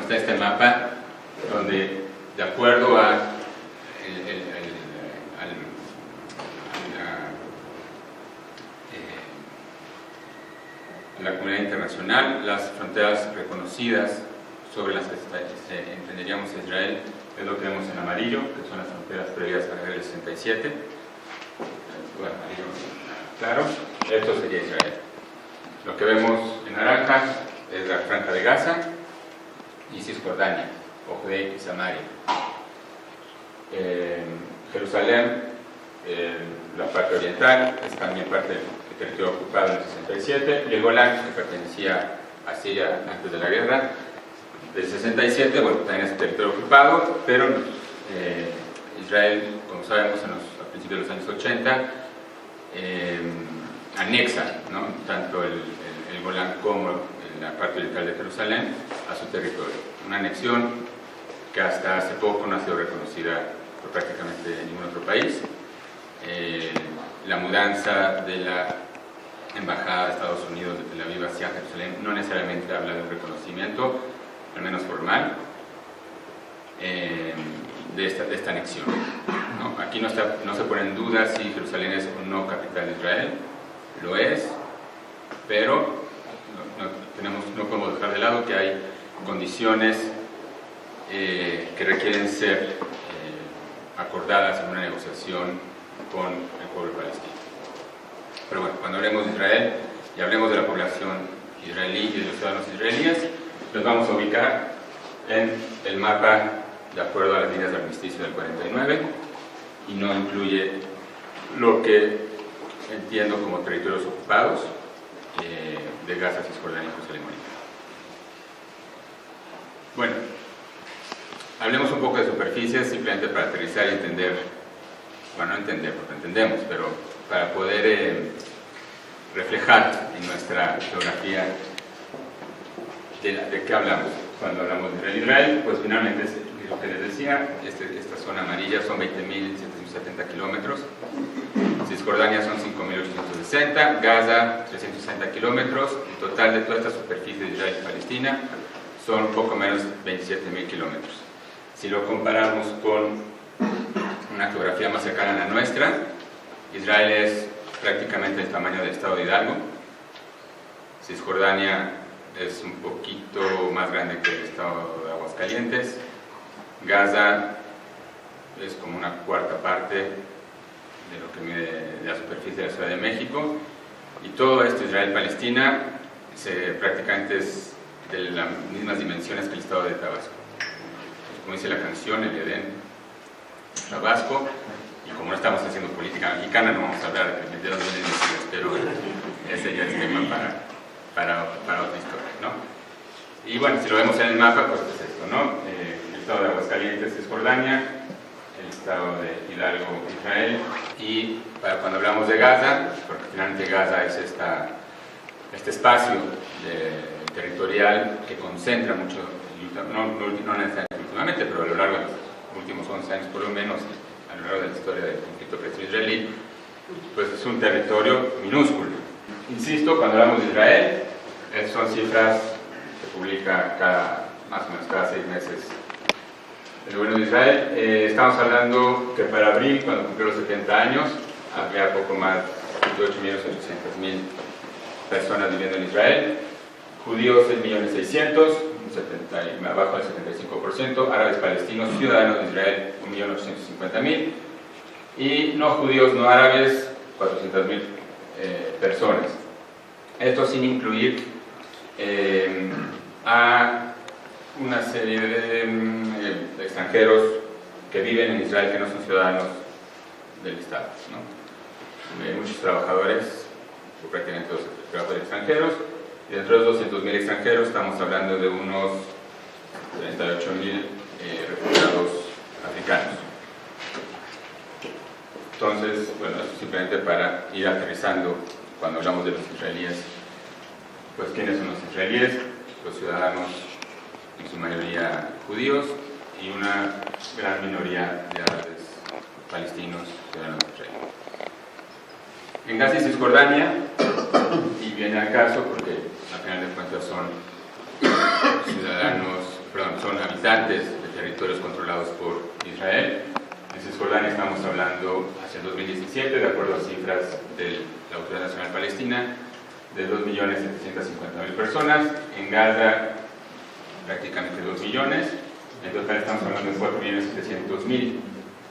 está este mapa donde, de acuerdo a la comunidad internacional, las fronteras reconocidas sobre las que entenderíamos a Israel es lo que vemos en amarillo, que son las fronteras previas a la guerra del 67. Bueno, amarillo claro, esto sería Israel. Lo que vemos en naranja es la Franja de Gaza y Cisjordania, o Judea y Samaria. Jerusalén, la parte oriental, es también parte del territorio ocupado en el 67, y el Golán, que pertenecía a Siria antes de la guerra del 67, bueno, también es territorio ocupado, pero Israel, como sabemos, a principios de los años 80, anexa, ¿no?, tanto el Golán como la parte oriental de Jerusalén a su territorio. Una anexión que hasta hace poco no ha sido reconocida por prácticamente ningún otro país. La mudanza de la Embajada de Estados Unidos de Tel Aviv hacia Jerusalén no necesariamente habla de un reconocimiento, al menos formal, de esta anexión, ¿no? Aquí no se pone en duda si Jerusalén es o no capital de Israel, lo es, pero no podemos dejar de lado que hay condiciones que requieren ser acordadas en una negociación con el pueblo palestino. Pero bueno, cuando hablemos de Israel y hablemos de la población israelí y de los ciudadanos israelíes, nos vamos a ubicar en el mapa de acuerdo a las líneas de armisticio del 49 y no incluye lo que entiendo como territorios ocupados de Gaza, Cisjordania y Jerusalén. Bueno, hablemos un poco de superficies simplemente para aterrizar y entender, bueno, no entender porque entendemos, pero para poder reflejar en nuestra geografía de qué hablamos cuando hablamos de Israel. Pues finalmente es lo que les decía, esta zona amarilla son 20.770 kilómetros, Cisjordania son 5.860, Gaza 360 kilómetros, el total de toda esta superficie de Israel y Palestina son poco menos de 27.000 kilómetros. Si lo comparamos con una geografía más cercana a la nuestra, Israel es prácticamente el tamaño del estado de Hidalgo, Cisjordania es un poquito más grande que el estado de Aguascalientes, Gaza es como una cuarta parte de lo que mide la superficie de la Ciudad de México, y todo esto, Israel-Palestina, prácticamente es de las mismas dimensiones que el estado de Tabasco. Como dice la canción, el Edén, Tabasco, y como no estamos haciendo política mexicana, no vamos a hablar de dónde vienen los, pero ese ya es tema para otra historia, ¿no? Y bueno, si lo vemos en el mapa, pues es esto, ¿no? El estado de Aguascalientes es Jordania, el estado de Hidalgo, Israel, y cuando hablamos de Gaza, porque finalmente Gaza es este espacio territorial que concentra mucho, no necesariamente últimamente, pero a lo largo de los últimos 11 años por lo menos, a lo largo de la historia del conflicto palestino-israelí, pues es un territorio minúsculo. Insisto, cuando hablamos de Israel, son cifras que publica más o menos cada 6 meses el gobierno de Israel. Estamos hablando que para abril, cuando cumplió los 70 años, había poco más de 8.800.000 personas viviendo en Israel, judíos 6.600.000, abajo del 75%, árabes palestinos ciudadanos de Israel 1.850.000, y no judíos no árabes 400.000 personas. Esto sin incluir a una serie de extranjeros que viven en Israel que no son ciudadanos del Estado, ¿no? Muchos trabajadores, o prácticamente todos trabajadores extranjeros, y dentro de los 200.000 extranjeros estamos hablando de unos 38.000 refugiados africanos. Entonces, bueno, esto simplemente para ir aterrizando cuando hablamos de los israelíes, pues ¿quiénes son los israelíes? Los ciudadanos, en su mayoría judíos, y una gran minoría de árabes palestinos ciudadanos de Israel. En Gaza y Cisjordania, y viene al caso porque al final de cuentas son ciudadanos son habitantes de territorios controlados por Israel. En Cisjordania estamos hablando hacia el 2017, de acuerdo a cifras de la Autoridad Nacional Palestina, de 2.750.000 personas. En Gaza, prácticamente 2 millones. En total estamos hablando de 4.700.000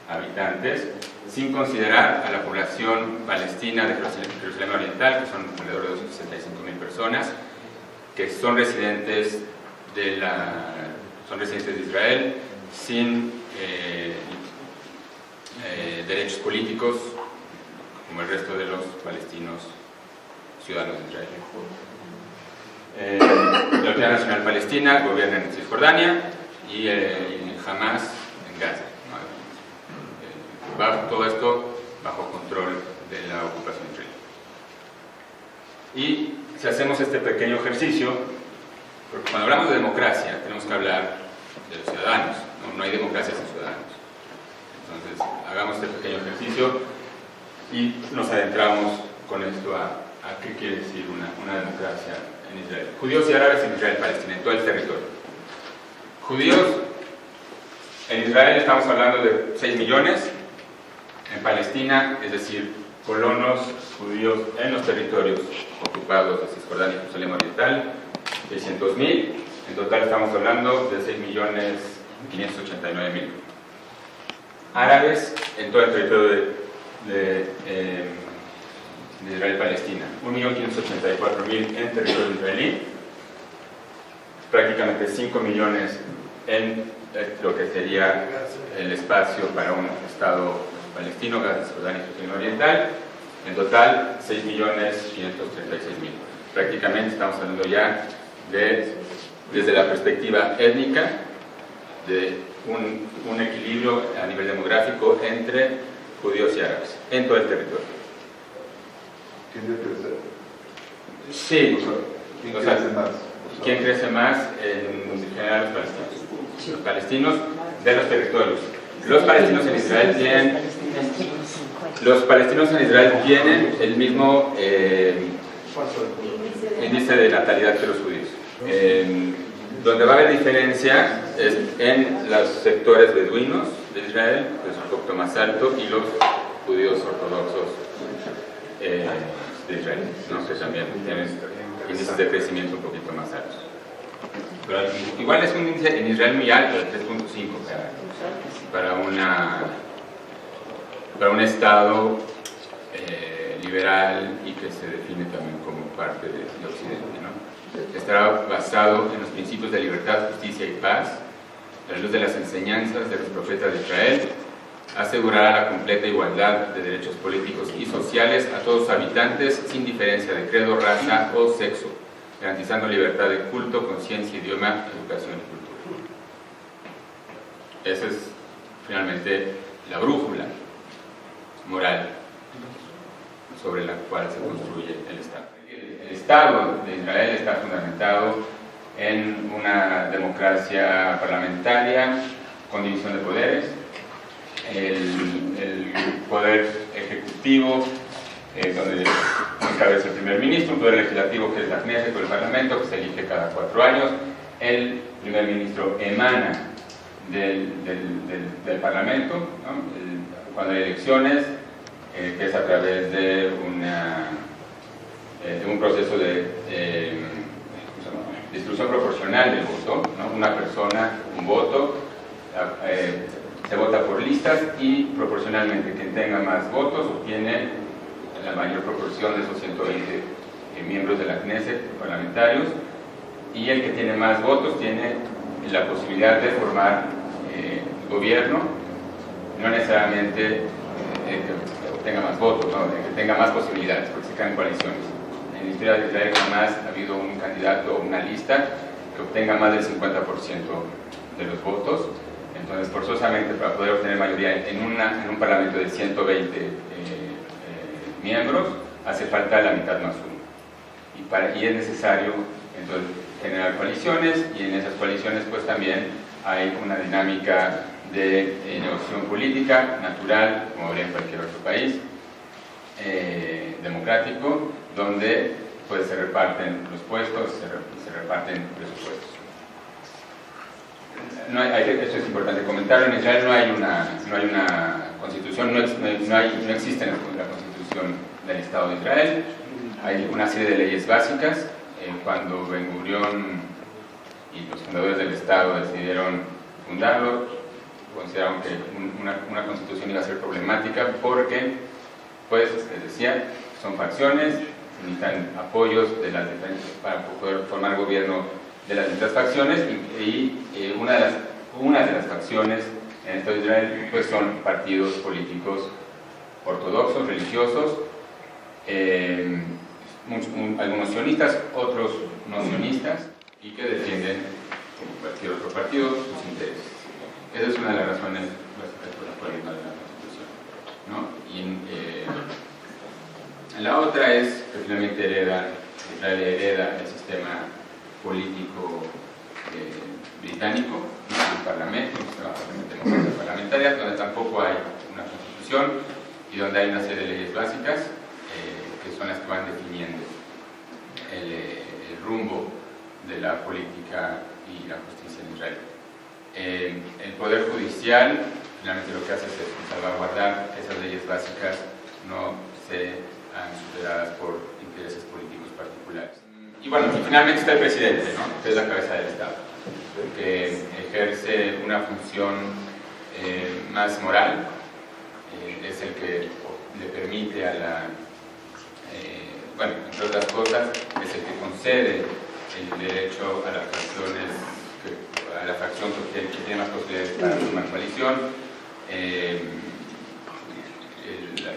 habitantes, sin considerar a la población palestina de Jerusalén Oriental, que son alrededor de 265.000 personas, que son residentes de Israel sin derechos políticos como el resto de los palestinos ciudadanos de Israel. La Autoridad Nacional Palestina gobierna en Cisjordania y Hamas en Gaza. Todo esto bajo control de la ocupación israelí. Y si hacemos este pequeño ejercicio, porque cuando hablamos de democracia tenemos que hablar de los ciudadanos, no hay democracia sin ciudadanos. Entonces hagamos este pequeño ejercicio y nos adentramos con esto a qué quiere decir una democracia en Israel. Judíos y árabes en Israel, Palestina, en todo el territorio. Judíos en Israel estamos hablando de 6 millones. En Palestina, es decir, colonos judíos en los territorios ocupados de Cisjordania y Jerusalén Oriental, 600.000. En total estamos hablando de 6.589.000. Árabes en todo el territorio de Israel-Palestina, 1.584.000 en territorio israelí, prácticamente 5 millones en lo que sería el espacio para un Estado palestino, Gaza, Cisjordania y Jerusalén Oriental. En total, 6.536.000. Prácticamente estamos hablando ya desde la perspectiva étnica, de un equilibrio a nivel demográfico entre judíos y árabes en todo el territorio. ¿Quién crece? Sí. ¿Quién crece más? ¿Quién crece más? En general los palestinos. Los palestinos de los territorios. Los palestinos en Israel tienen el mismo índice de natalidad que los judíos. Donde va a haber diferencia es en los sectores beduinos de Israel, que es un poquito más alto, y los judíos ortodoxos de Israel, ¿no? Que también tienen índices de crecimiento un poquito más altos. Pero igual es un índice en Israel muy alto, de 3.5 para un Estado liberal y que se define también como parte de Occidente, ¿no? Estará basado en los principios de libertad, justicia y paz, a la luz de las enseñanzas de los profetas de Israel, asegurará la completa igualdad de derechos políticos y sociales a todos sus habitantes sin diferencia de credo, raza o sexo, garantizando libertad de culto, conciencia, idioma, educación y cultura. Esa es finalmente la brújula moral sobre la cual se construye el Estado. El Estado de Israel está fundamentado en una democracia parlamentaria con división de poderes. El poder ejecutivo, donde encabeza el primer ministro, un poder legislativo que es la Knesset o el Parlamento, que se elige cada 4 años. El primer ministro emana del Parlamento, ¿no? Cuando hay elecciones, que es a través de un proceso de distribución proporcional del voto, ¿no? Una persona, un voto, se vota por listas y proporcionalmente quien tenga más votos obtiene la mayor proporción de esos 120 miembros de la Knesset parlamentarios, y el que tiene más votos tiene la posibilidad de formar gobierno, no necesariamente que obtenga más votos, ¿no? Que tenga más posibilidades, porque se crean coaliciones. En la historia de Israel jamás ha habido un candidato o una lista que obtenga más del 50% de los votos. Entonces, forzosamente, para poder obtener mayoría en un parlamento de 120 miembros, hace falta la mitad más uno. Y es necesario, entonces, generar coaliciones, y en esas coaliciones, pues también hay una dinámica de negociación política natural, como habría en cualquier otro país democrático, donde pues se reparten los puestos, se reparten presupuestos. esto es importante comentarlo, en Israel no hay una constitución, no existe la constitución del Estado de Israel. Hay una serie de leyes básicas. Cuando Ben-Gurión y los fundadores del Estado decidieron fundarlo, consideraron que una constitución iba a ser problemática porque, pues, les decía, son facciones, necesitan apoyos de las diferentes, para poder formar gobierno de las distintas facciones, y una de las facciones en el Estado de Israel, pues, son partidos políticos ortodoxos, religiosos, algunos sionistas, otros no sionistas, y que defienden, como cualquier otro partido, sus intereses. Esa es una de las razones por las cuales no hay una constitución, ¿no? La otra es que finalmente Israel hereda el sistema político británico, ¿no? El parlamento, un sistema democrático parlamentaria, donde tampoco hay una constitución y donde hay una serie de leyes básicas que son las que van definiendo el rumbo de la política y la justicia en Israel. El Poder Judicial finalmente lo que hace es salvaguardar que esas leyes básicas no sean superadas por intereses políticos particulares. Y bueno, y finalmente está el presidente, ¿no? Que es la cabeza del Estado, que ejerce una función más moral, es el que le permite a la, bueno, entre otras cosas, es el que concede el derecho a las facciones, a la facción que tiene más posibilidades para formar coalición,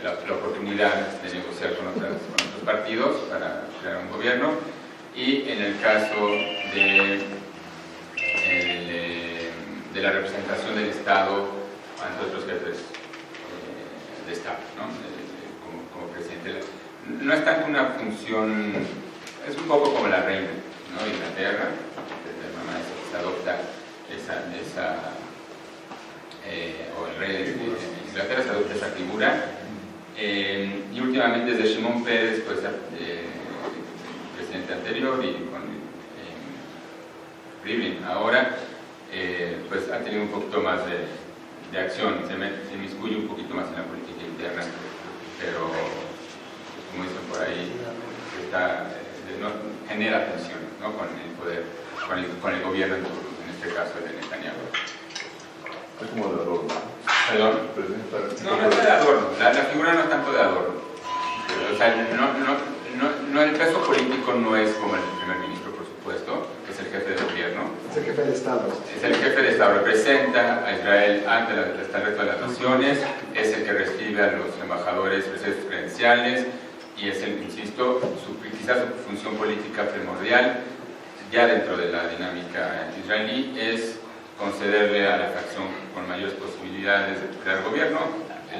la oportunidad de negociar con otros partidos para crear un gobierno, y en el caso de la representación del Estado ante otros jefes de Estado, ¿no? Como presidente. No es tanto una función, es un poco como la reina, ¿no? De Inglaterra, desde la mamá se adopta o el rey de Inglaterra se adopta esa figura, y últimamente desde Shimon Peres, pues, presidente anterior, y con Rivlin ahora, pues ha tenido un poquito más de acción, se inmiscuye un poquito más en la política interna, pero pues, como dicen por ahí, genera tensión, ¿no? Con el poder, con el gobierno, en este caso de Netanyahu. Es como de adorno. ¿Perdón? No es de adorno, la figura no es tanto de adorno. O sea, el peso político no es como el primer ministro, por supuesto, que es el jefe de gobierno. Es el jefe de Estado. Es el jefe de Estado, representa a Israel ante el resto de las naciones, es el que recibe a los embajadores sus credenciales, y es el, insisto, quizás su función política primordial, ya dentro de la dinámica israelí, es concederle a la facción con mayores posibilidades de crear gobierno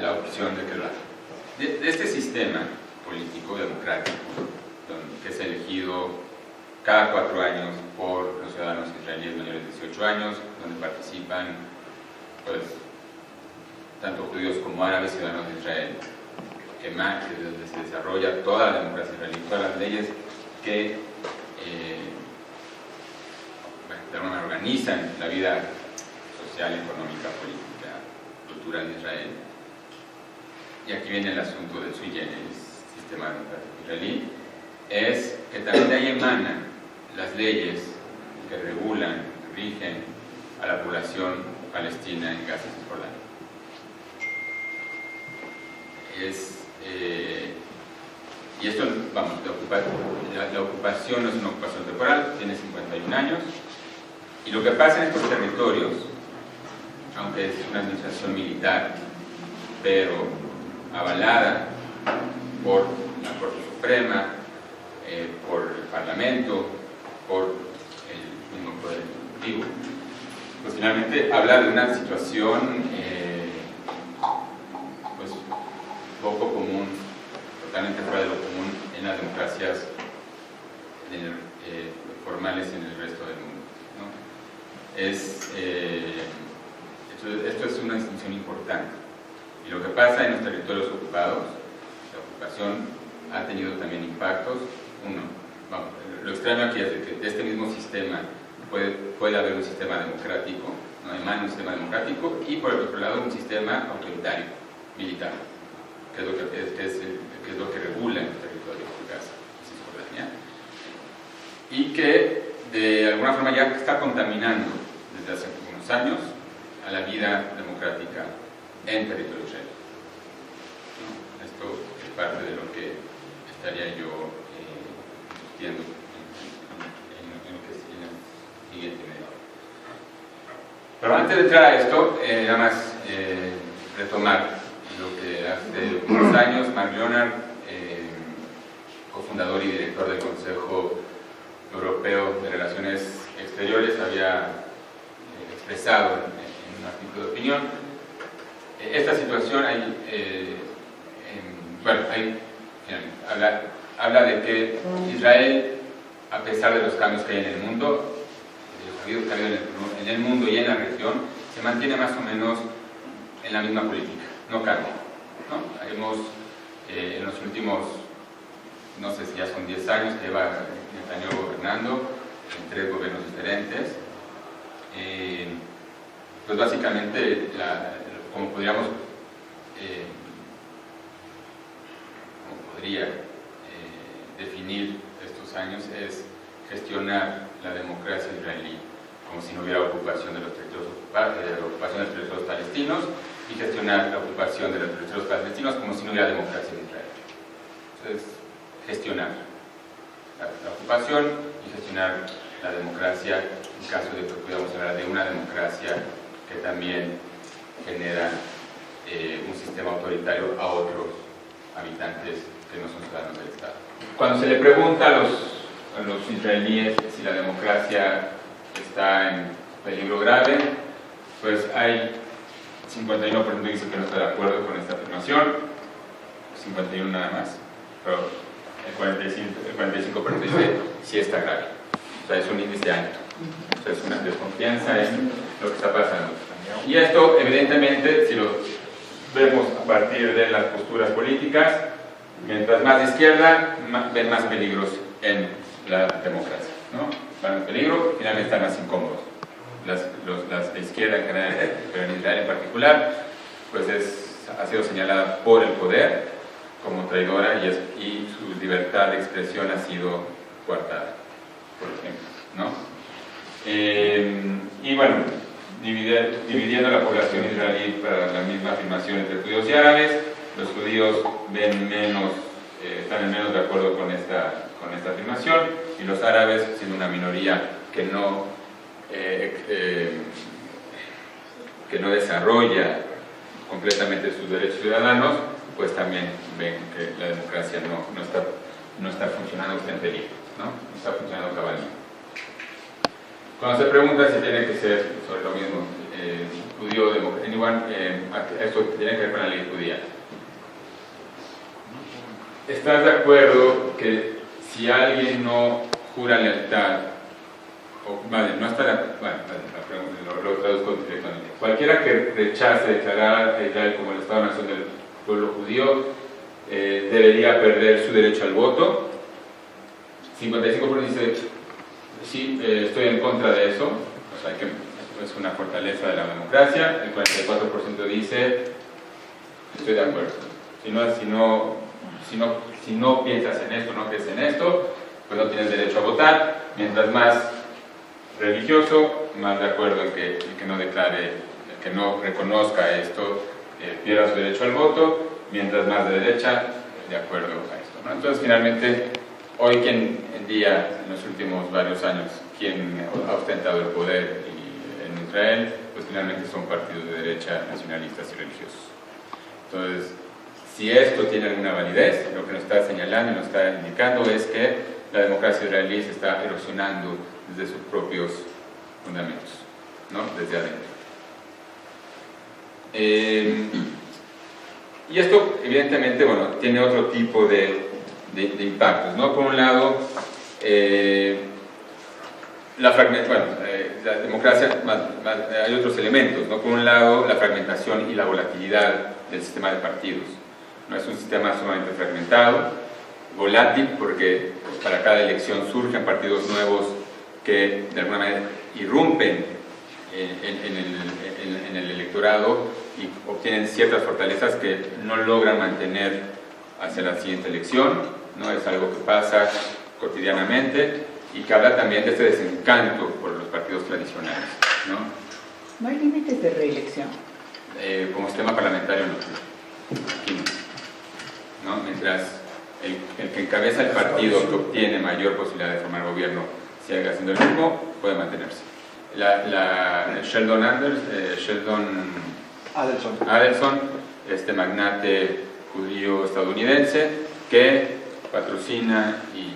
la opción de que lo haga. De este sistema político democrático, que es elegido cada 4 años por los ciudadanos israelíes mayores de 18 años, donde participan, pues, tanto judíos como árabes, ciudadanos de Israel, que donde se desarrolla toda la democracia israelí, todas las leyes que de alguna manera organizan la vida social, económica, política, cultural de Israel. Y aquí viene el asunto del sui generis, sistema democrático israelí, es que también de ahí emanan las leyes que regulan, rigen a la población palestina en Gaza y Cisjordania. Y esto, vamos, la ocupación no es una ocupación temporal, tiene 51 años, y lo que pasa en estos territorios, aunque es una administración militar, pero avalada por la Corte Suprema, por el Parlamento, por el mismo Poder Ejecutivo, pues finalmente habla de una situación pues poco común, totalmente fuera de lo común en las democracias formales en el resto del mundo, ¿no? Esto es una distinción importante. Y lo que pasa en los territorios ocupados, la ocupación ha tenido también impactos. Uno, vamos, lo extraño aquí es de que de este mismo sistema puede haber un sistema democrático, no emana un sistema democrático, y por el otro lado un sistema autoritario, militar, que es lo que regula en el territorio de Gaza, Cisjordania, y que de alguna forma ya está contaminando desde hace unos años a la vida democrática en territorio israelí. Esto es parte de lo que estaría yo discutiendo en el siguiente medio. Pero antes de entrar a esto, nada más retomar lo que hace unos años Mark Leonard, cofundador y director del Consejo Europeo de Relaciones Exteriores, había expresado en un artículo de opinión. Esta situación habla de que Israel, a pesar de los cambios que hay en el mundo, en el mundo y en la región, se mantiene más o menos en la misma política, no cambia, ¿no? Hemos, en los últimos, no sé si ya son 10 años que lleva Netanyahu gobernando, en 3 gobiernos diferentes, pues básicamente, como podría definir estos años, es gestionar la democracia israelí como si no hubiera ocupación de los territorios palestinos, y gestionar la ocupación de los territorios palestinos como si no hubiera democracia en Israel. Entonces, gestionar la ocupación y gestionar la democracia en caso de que pudiéramos hablar de una democracia que también genera un sistema autoritario a otros habitantes que no son ciudadanos del Estado. Cuando se le pregunta a los israelíes si la democracia está en peligro grave, pues hay 51% que dice que no está de acuerdo con esta afirmación, 51 nada más, pero el 45% dice sí está grave. O sea, es un índice alto. O sea, es una desconfianza en lo que está pasando. Y esto, evidentemente, si lo vemos a partir de las posturas políticas, mientras más de izquierda, ven más peligros en la democracia, ¿no? Van en peligro, finalmente están más incómodos. Las de izquierda en general, pero en Israel en particular, pues ha sido señalada por el poder como traidora, y su libertad de expresión ha sido coartada, por ejemplo, ¿no? Y bueno, dividiendo la población israelí para la misma afirmación entre judíos y árabes, los judíos están en menos de acuerdo con esta afirmación, y los árabes, siendo una minoría que no desarrolla completamente sus derechos ciudadanos, pues también ven que la democracia no está funcionando, está en peligro, ¿no? No está funcionando cabalmente. Cuando se pregunta si tiene que ser sobre lo mismo, judío o democrático, esto tiene que ver con la ley judía. ¿Estás de acuerdo que si alguien no jura lealtad, no está de acuerdo, lo traduzco directamente, cualquiera que rechace declarar a Israel como el Estado-Nación del pueblo judío, debería perder su derecho al voto? 55% dice sí, estoy en contra de eso, o sea que es una fortaleza de la democracia. El 44% dice estoy de acuerdo. Si no piensas en esto, no crees en esto, pues no tienes derecho a votar. Mientras más religioso, más de acuerdo en que no declare, que no reconozca esto, pierda su derecho al voto. Mientras más de derecha, de acuerdo a esto, ¿no? Entonces, finalmente, hoy en día, en los últimos varios años, quien ha ostentado el poder en Israel, pues finalmente son partidos de derecha, nacionalistas y religiosos. Entonces, si esto tiene alguna validez, lo que nos está señalando y nos está indicando es que la democracia israelí se está erosionando desde sus propios fundamentos, ¿no? Desde adentro. Y esto, evidentemente, bueno, tiene otro tipo de impactos, ¿no? Por un lado, la democracia, hay otros elementos, ¿no? Por un lado, la fragmentación y la volatilidad del sistema de partidos. No es un sistema sumamente fragmentado, volátil, porque para cada elección surgen partidos nuevos que de alguna manera irrumpen en el electorado y obtienen ciertas fortalezas que no logran mantener hacia la siguiente elección, ¿no? Es algo que pasa cotidianamente y que habla también de este desencanto por los partidos tradicionales, ¿no? ¿No hay límites de reelección? Como sistema parlamentario no. Aquí no. Mientras el que encabeza el partido que obtiene mayor posibilidad de formar gobierno siga haciendo el mismo, puede mantenerse. Sheldon Adelson, este magnate judío estadounidense que patrocina y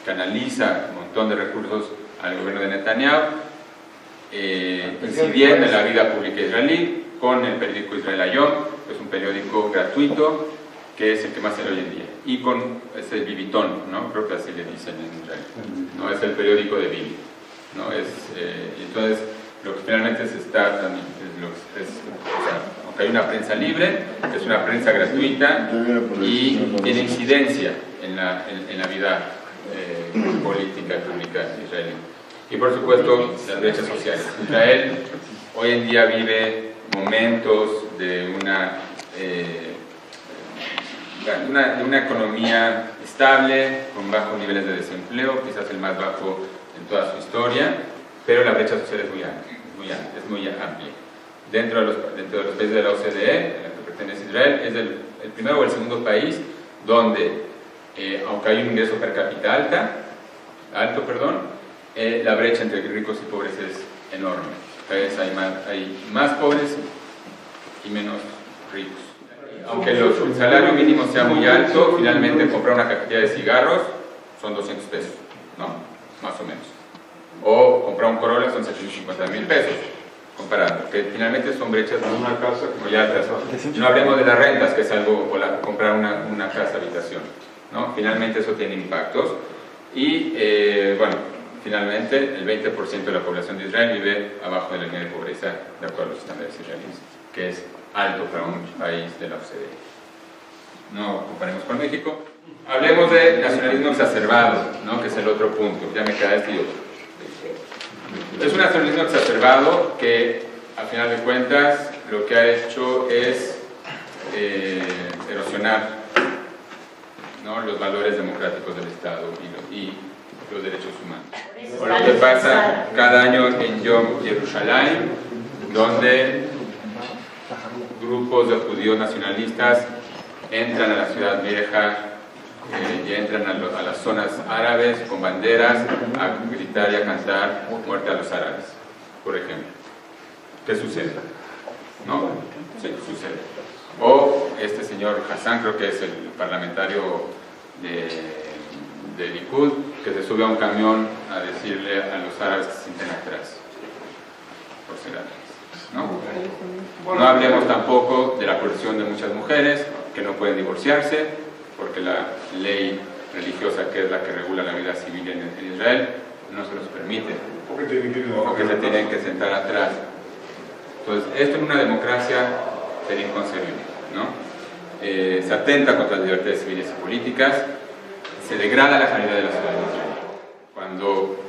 canaliza un montón de recursos al gobierno de Netanyahu, incidiendo en la vida pública israelí con el periódico Israel Hayom, que es un periódico gratuito, que es el que más se lee hoy en día, y con ese Bibitón, ¿no? Creo que así le dicen en Israel, ¿no? Es el periódico de Bibi, ¿no? Entonces, lo que finalmente se está también, o sea, aunque hay una prensa libre, es una prensa gratuita y tiene incidencia en la vida política y pública israelí. Y por supuesto, las brechas sociales. Israel hoy en día vive momentos de una economía estable, con bajos niveles de desempleo, quizás el más bajo en toda su historia, pero la brecha social es muy amplia. Dentro de los países de la OCDE, a la que pertenece Israel, es el primero o el segundo país donde, aunque hay un ingreso per cápita alto, la brecha entre ricos y pobres es enorme. Entonces hay más pobres y menos ricos. Aunque el salario mínimo sea muy alto, finalmente comprar una cajetilla de cigarros son 200 pesos, ¿no? Más o menos. O comprar un Corolla son 750,000 pesos, comparando, que finalmente son brechas muy altas. No hablemos de las rentas, que es algo, o comprar una casa habitación, ¿no? Finalmente eso tiene impactos. Y, finalmente el 20% de la población de Israel vive abajo de la línea de pobreza, de acuerdo a los estándares israelíes, que es alto para un país de la OCDE. No comparemos con México. Hablemos de nacionalismo exacerbado, ¿no? Que es el otro punto. Ya me queda este y otro. Es un nacionalismo exacerbado que, al final de cuentas, lo que ha hecho es erosionar, ¿no? Los valores democráticos del Estado y los derechos humanos. Por lo que pasa cada año en Yom Yerushalayim, donde grupos de judíos nacionalistas entran a la ciudad vieja y entran a las zonas árabes con banderas a gritar y a cantar muerte a los árabes, por ejemplo. ¿Qué sucede? ¿No? Sí, sucede. O este señor Hassan, creo que es el parlamentario de Likud, que se sube a un camión a decirle a los árabes que se sienten atrás, por ser árabes, ¿no? No hablemos tampoco de la coerción de muchas mujeres que no pueden divorciarse, porque la ley religiosa, que es la que regula la vida civil en Israel, no se los permite, porque se tienen que sentar atrás. Entonces, esto en una democracia sería inconcebible, ¿no? Se atenta contra las libertades civiles y políticas, se degrada la calidad de la ciudadanía. Cuando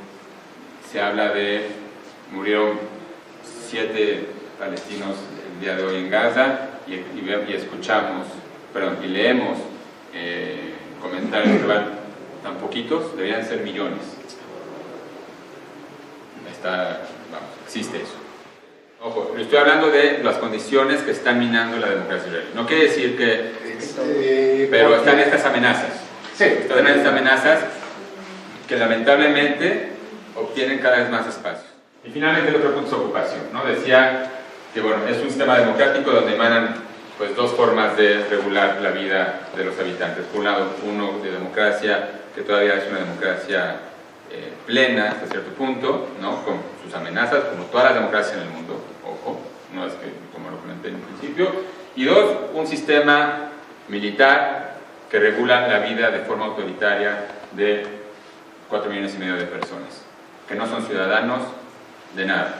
se habla de murieron 7 palestinos el día de hoy en Gaza y escuchamos, y leemos comentarios que van tan poquitos, deberían ser millones. Existe eso. Ojo, estoy hablando de las condiciones que están minando la democracia israelí. No quiere decir que... pero están estas amenazas. Sí. Están estas amenazas que lamentablemente obtienen cada vez más espacio. Y finalmente el otro punto es ocupación, ¿no? Decía que es un sistema democrático donde emanan dos formas de regular la vida de los habitantes. Por un lado, uno de democracia, que todavía es una democracia plena hasta cierto punto, ¿no? Con sus amenazas, como todas las democracias en el mundo, ojo, no es que, como lo comenté en un principio. Y dos, un sistema militar que regula la vida de forma autoritaria de 4,5 millones de personas, que no son ciudadanos de nada,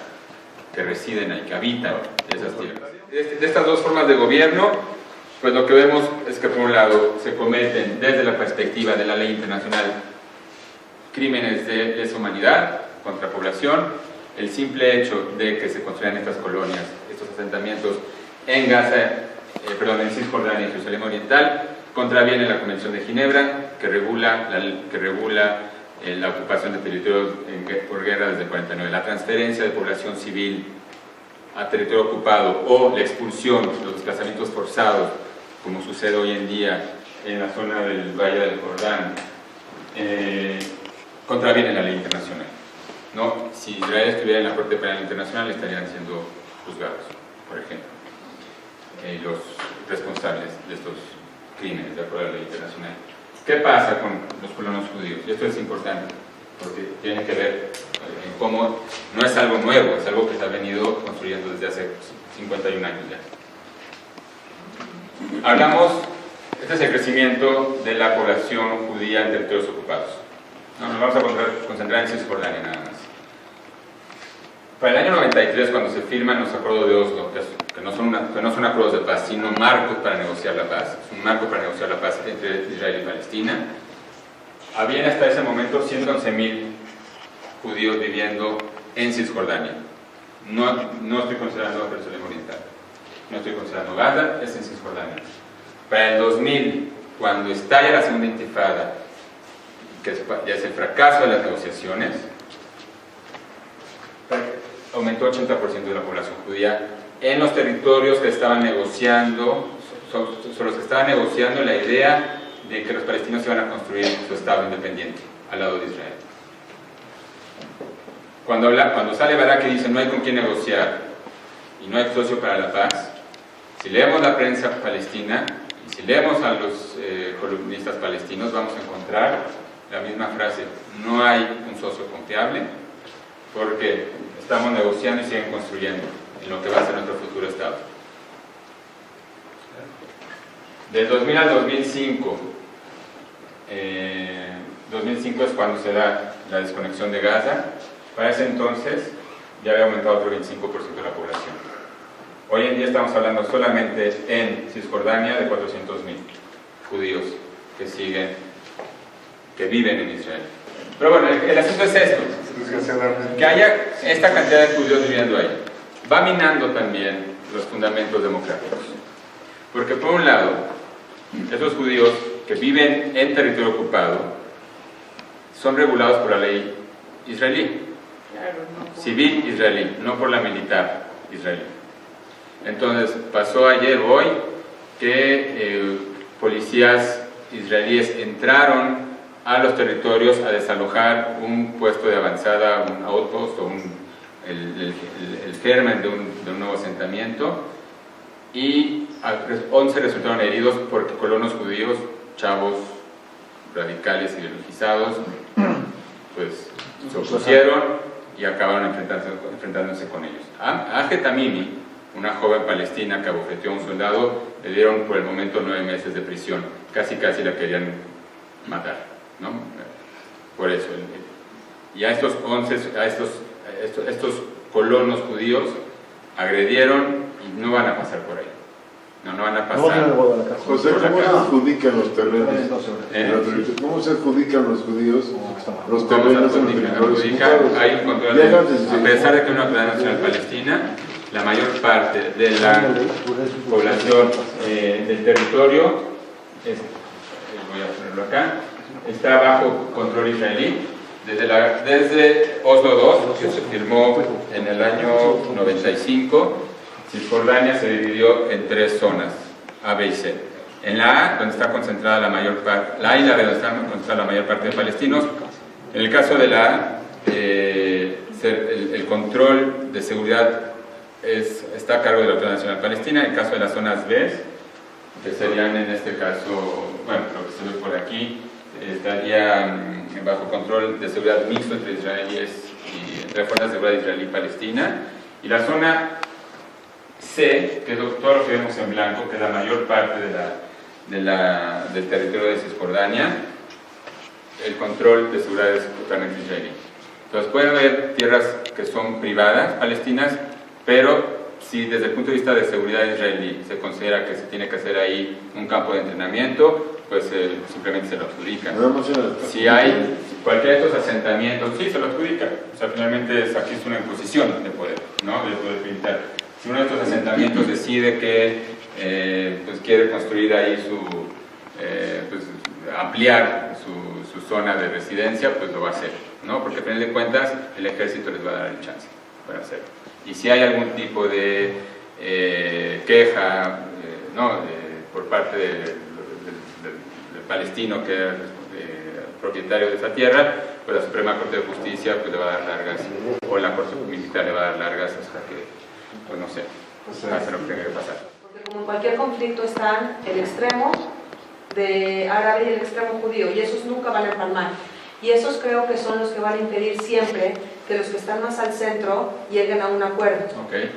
que residen ahí, que habitan esas tierras. De estas dos formas de gobierno, pues lo que vemos es que por un lado se cometen desde la perspectiva de la ley internacional crímenes de lesa humanidad, contra población. El simple hecho de que se construyan estas colonias, estos asentamientos en Gaza, en Cisjordania y Jerusalén Oriental, contraviene la Convención de Ginebra, que regula la ocupación de territorios por guerra desde el 49. La transferencia de población civil a territorio ocupado o la expulsión, los desplazamientos forzados, como sucede hoy en día en la zona del Valle del Jordán, contraviene la ley internacional. ¿No? Si Israel estuviera en la Corte Penal Internacional, estarían siendo juzgados, por ejemplo, los responsables de estos crímenes, de acuerdo a la ley internacional. ¿Qué pasa con los colonos judíos? Y esto es importante, porque tiene que ver en cómo no es algo nuevo, es algo que se ha venido construyendo desde hace 51 años ya. Hablamos, este es el crecimiento de la población judía en territorios ocupados. No, nos vamos a concentrar en Cisjordania nada más. Para el año 93, cuando se firman los acuerdos de Oslo, que no son acuerdos de paz, sino marcos para negociar la paz, es un marco para negociar la paz entre Israel y Palestina, habían hasta ese momento 111.000 judíos viviendo en Cisjordania. No estoy considerando Jerusalén Oriental, no estoy considerando Gaza, es en Cisjordania. Para el 2000, cuando estalla la segunda intifada, que ya es el fracaso de las negociaciones, aumentó 80% de la población judía en los territorios que estaban negociando, sobre los que estaban negociando la idea de que los palestinos iban a construir su estado independiente al lado de Israel. Cuando sale Barak y dice no hay con quién negociar y no hay socio para la paz, si leemos la prensa palestina y si leemos a los columnistas palestinos, vamos a encontrar la misma frase: no hay un socio confiable porque estamos negociando y siguen construyendo en lo que va a ser nuestro futuro estado. Del 2000 al 2005, 2005 es cuando se da la desconexión de Gaza. Para ese entonces ya había aumentado otro 25% de la población. Hoy en día estamos hablando solamente en Cisjordania de 400.000 judíos que viven en Israel. Pero bueno, el asunto es esto, que haya esta cantidad de judíos viviendo ahí. Va minando también los fundamentos democráticos. Porque por un lado, esos judíos que viven en territorio ocupado son regulados por la ley israelí, civil israelí, no por la militar israelí. Entonces, pasó ayer o hoy que policías israelíes entraron a los territorios a desalojar un puesto de avanzada, un outpost o el germen de un nuevo asentamiento, y 11 resultaron heridos porque colonos judíos, chavos radicales ideologizados, pues se opusieron y acabaron enfrentándose con ellos. A Aje Tamimi, una joven palestina que abofeteó a un soldado, le dieron por el momento 9 meses de prisión. Casi la querían matar, ¿no? Por eso. Y a estos colonos judíos agredieron y no van a pasar por ahí. No van a pasar. José, ¿cómo se adjudican los terrenos? ¿Cómo se adjudican los judíos los terrenos en los territorios? Hay un control a pesar de que una Autoridad Nacional Palestina, la mayor parte de la población del territorio, voy a ponerlo acá, está bajo control israelí. Desde Oslo II, que se firmó en el año 95, Cisjordania se dividió en 3 zonas, A, B y C. En la A, donde está concentrada la mayor parte, la A y la B, donde está concentrada la mayor parte de palestinos. En el caso de la A, el control de seguridad está a cargo de la Autoridad Nacional Palestina. En el caso de las zonas B, que serían en este caso, bueno, lo que se ve por aquí, estaría bajo control de seguridad mixto entre israelíes y entre fuerzas de seguridad israelí y palestina. Y la zona C, que es todo lo que vemos en blanco, que es la mayor parte del territorio de Cisjordania, el control de seguridad es totalmente israelí. Entonces pueden haber tierras que son privadas, palestinas, pero si desde el punto de vista de seguridad israelí se considera que se tiene que hacer ahí un campo de entrenamiento, pues simplemente se lo adjudican. Si hay cualquiera de estos asentamientos, sí, se lo adjudica. O sea, finalmente aquí es una imposición de poder, ¿no? De poder militar. Si uno de estos asentamientos decide que pues quiere construir ahí pues, ampliar su zona de residencia, pues lo va a hacer, ¿no? Porque al final de cuentas el ejército les va a dar el chance para hacerlo. Y si hay algún tipo de queja, ¿no? Por parte del palestino que es propietario de esa tierra, pues la Suprema Corte de Justicia pues le va a dar largas, o la Corte Militar le va a dar largas hasta que, pues no sé, hasta lo que tenga que pasar. Porque como en cualquier conflicto están el extremo de árabe y el extremo judío, y esos nunca van a empalmar. Y esos creo que son los que van a impedir siempre que los que están más al centro lleguen a un acuerdo. Okay.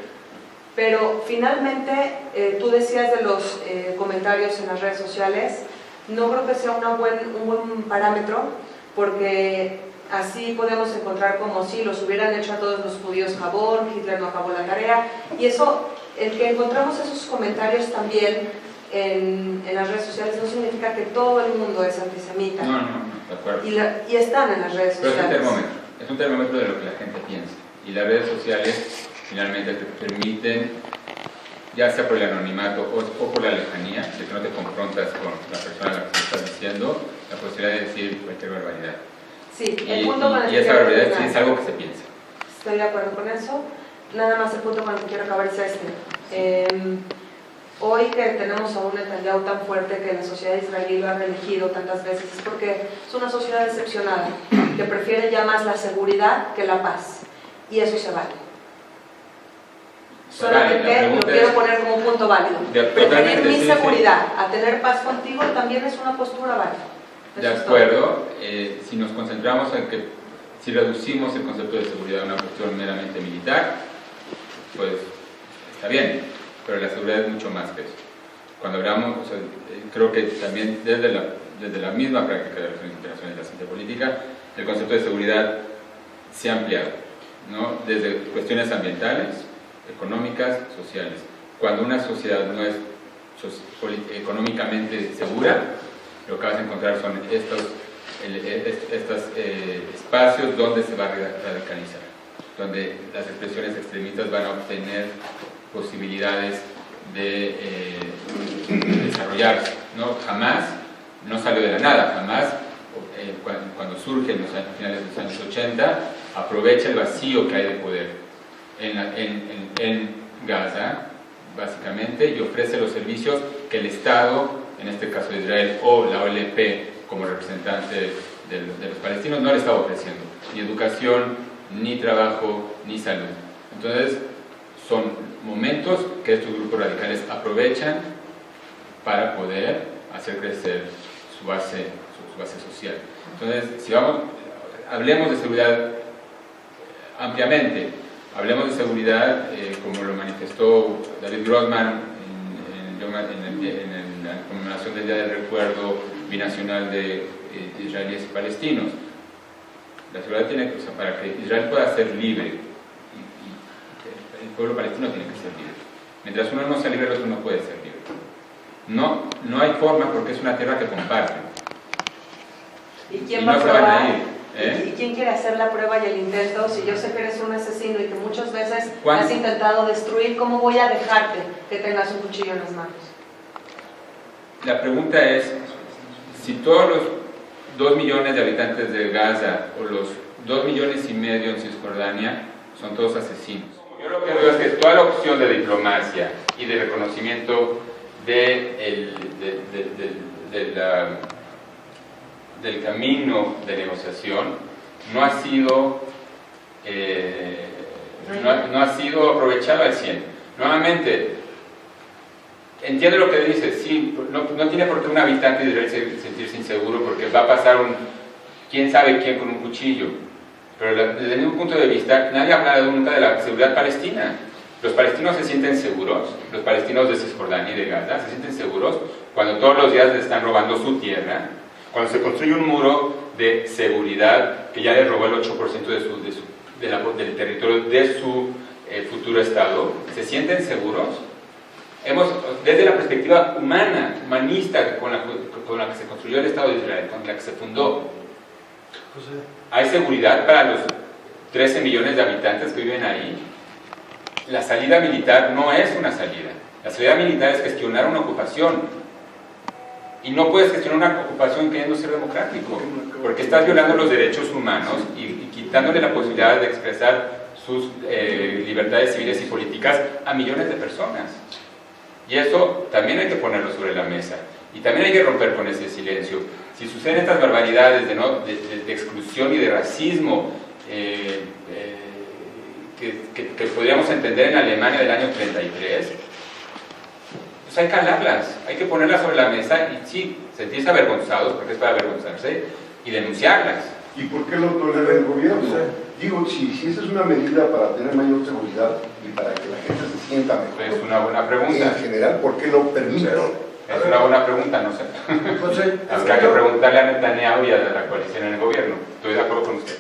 Pero finalmente, tú decías de los comentarios en las redes sociales, no creo que sea un buen parámetro, porque así podemos encontrar como si los hubieran hecho a todos los judíos jabón, Hitler no acabó la tarea, y eso, el que encontramos esos comentarios también en las redes sociales no significa que todo el mundo es antisemita. No, de acuerdo. Y están en las redes sociales. Pero es un termómetro de lo que la gente piensa, y las redes sociales finalmente te permiten, ya sea por el anonimato o por la lejanía, de que no te confrontas con la persona a la que te estás diciendo, la posibilidad de decir cualquier barbaridad. Sí, el punto con el que esa barbaridad sí es algo que se piensa. Estoy de acuerdo con eso. Nada más el punto con el que quiero acabar es este. Hoy que tenemos a un Netanyahu tan fuerte que la sociedad israelí lo ha reelegido tantas veces, es porque es una sociedad decepcionada, que prefiere ya más la seguridad que la paz. Y eso se vale. Solamente lo quiero poner como un punto válido. Preferir mi seguridad a tener paz contigo también es una postura válida. De acuerdo, si nos concentramos en que si reducimos el concepto de seguridad a una cuestión meramente militar, pues está bien, pero la seguridad es mucho más que eso. Cuando hablamos, o sea, creo que también desde la misma práctica de relaciones internacionales de la ciencia política, el concepto de seguridad se ha ampliado, ¿no? Desde cuestiones ambientales, económicas, sociales. Cuando una sociedad no es económicamente segura, lo que vas a encontrar son estos espacios donde se va a radicalizar, donde las expresiones extremistas van a obtener posibilidades de desarrollarse, ¿no? Jamás, no salió de la nada, jamás, cuando surge en los finales de los años 80, aprovecha el vacío que hay de poder en Gaza, básicamente, y ofrece los servicios que el Estado, en este caso de Israel, o la OLP como representante de los palestinos, no le estaba ofreciendo ni educación, ni trabajo, ni salud. Entonces, son momentos que estos grupos radicales aprovechan para poder hacer crecer su base social. Entonces, si hablemos de seguridad ampliamente, hablemos de seguridad como lo manifestó David Grossman en la conmemoración del Día del Recuerdo Binacional de israelíes y palestinos. La seguridad tiene que, o sea, para que Israel pueda ser libre, el pueblo palestino tiene que ser libre. Mientras uno no sea libre, el otro no puede ser libre. No hay forma, porque es una tierra que comparten. ¿Y quién va a probar? ¿Y quién quiere hacer la prueba y el intento? Si yo sé que eres un asesino y que muchas veces has intentado destruir, ¿cómo voy a dejarte que tengas un cuchillo en las manos? La pregunta es, si todos los 2 millones de habitantes de Gaza o los 2,5 millones en Cisjordania son todos asesinos. Yo lo que veo es que toda la opción de diplomacia y de reconocimiento del camino de negociación no ha sido aprovechado al 100%. Nuevamente, entiendo lo que dice, sí, no tiene por qué un habitante de Israel sentirse inseguro porque va a pasar quién sabe quién con un cuchillo, pero desde mi punto de vista nadie ha hablado nunca de la seguridad palestina. Los palestinos se sienten seguros, los palestinos de Cisjordania y de Gaza se sienten seguros cuando todos los días les están robando su tierra, cuando se construye un muro de seguridad que ya les robó el 8% del territorio de su futuro Estado. ¿Se sienten seguros? Desde la perspectiva humanista con la que se construyó el Estado de Israel, con la que se fundó, ¿Hay seguridad para los 13 millones de habitantes que viven ahí? La salida militar no es una salida. La salida militar es gestionar una ocupación. Y no puedes gestionar una ocupación queriendo ser democrático, porque estás violando los derechos humanos y quitándole la posibilidad de expresar sus libertades civiles y políticas a millones de personas. Y eso también hay que ponerlo sobre la mesa. Y también hay que romper con ese silencio. Si suceden estas barbaridades de exclusión y de racismo que podríamos entender en Alemania del año 33, pues hay que hablarlas, hay que ponerlas sobre la mesa y sí, sentirse avergonzados, porque es para avergonzarse, y denunciarlas. ¿Y por qué lo tolera el gobierno? Digo, si esa es una medida para tener mayor seguridad y para que la gente se sienta mejor. Es una buena pregunta. En general, ¿por qué lo permite? Es una buena pregunta, no sé. Es que hay que preguntarle a Netanyahu y a la coalición en el gobierno. Estoy de acuerdo con usted.